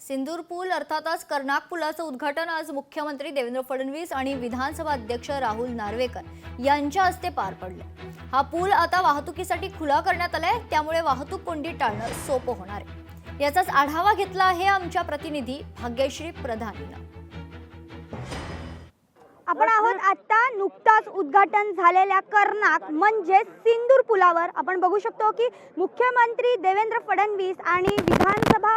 सिंदूर पूल अर्थातच कर्नाक पुलाचं उद्घाटन आज मुख्यमंत्री देवेंद्र फडणवीस आणि विधानसभा अध्यक्ष राहुल नार्वेकर यांच्या हस्ते पार पडले। हा पूल आता वाहतुकीसाठी खुला करण्यात आलाय, त्यामुळे वाहतूक कोंडी टाळणं सोपं होणार आहे। याचाच आढावा घेतला आहे आमच्या प्रतिनिधी भाग्यश्री प्रधानीनं। आपण आहोत आता नुकताच उद्घाटन झालेल्या कर्नाक म्हणजे सिंदूर पुलावर। आपण बघू शकतो की मुख्यमंत्री देवेंद्र फडणवीस आणि विधानसभा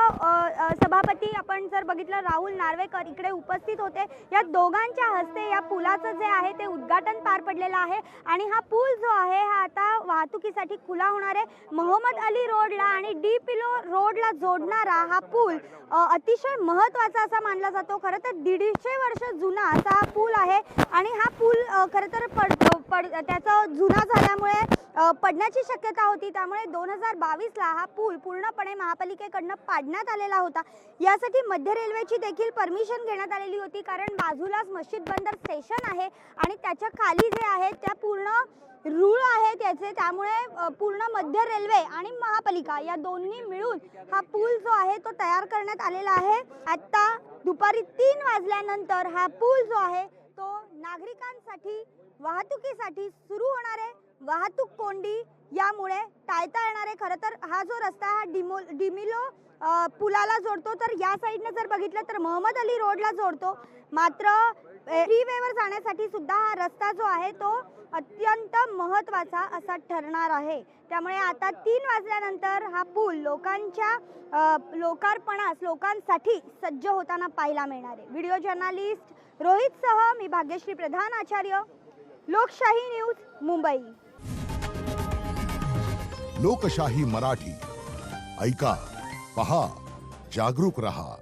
सभापती आपण जर बघितलं राहुल नार्वेकर इकडे उपस्थित होते। या दोघांच्या हस्ते या पुलाचं जे आहे ते उद्घाटन पार पडलेलं आहे आणि हा पूल जो आहे हा आता वाहतुकीसाठी खुला होणार आहे। मोहम्मद अली रोडला आणि डी पिलो रोडला जोडणारा हा पूल अतिशय महत्त्वाचा असा मानला जातो। खरं तर 150 वर्ष जुना असा हा पूल आहे आणि हा पूल खरं तर त्याचा जुना झाल्यामुळे पडण्याची शक्यता होती, त्यामुळे 2022 ला हा पूल पूर्णपणे महापालिकेकडून पाडण्यात आलेला होता। यासाठी मध्य रेल्वेची देखील परमिशन घेण्यात आलेली होती, कारण बाजूलाच मस्जिद बंदर स्टेशन आहे आणि त्याच्या खाली जे आहे त्या पूर्ण रूळ आहे त्याचे, त्यामुळे पूर्ण मध्य रेल्वे आणि महापालिका या दोन्ही मिळून हा पूल जो आहे तो तयार करण्यात आलेला आहे। आता दुपारी 3 वाजल्यानंतर हा पूल जो आहे तो नागरिकांसाठी वाहतुकीसाठी सुरू होणार आहे। वाहतूक कोंडी यामुळे टाळता येणार आहे। खरं तर हा जो रस्ता हा डिमिलो पुलाला जोडतो, तर या साईडने जर बघितलं तर मोहम्मद अली रोडला जोडतो। मात्र फ्रीवेवर जाण्यासाठी सुद्धा हा रस्ता जो आहे तो अत्यंत महत्त्वाचा असा ठरणार आहे। त्यामुळे आता 3 वाजल्यानंतर हा पूल लोकांसाठी सज्ज होताना पाहायला मिळणार आहे। व्हिडिओ जर्नलिस्ट रोहित सह मी भाग्यश्री प्रधान आचार्य, लोकशाही न्यूज, मुंबई। लोकशाही मराठी ऐका, पहा, जागरूक रहा।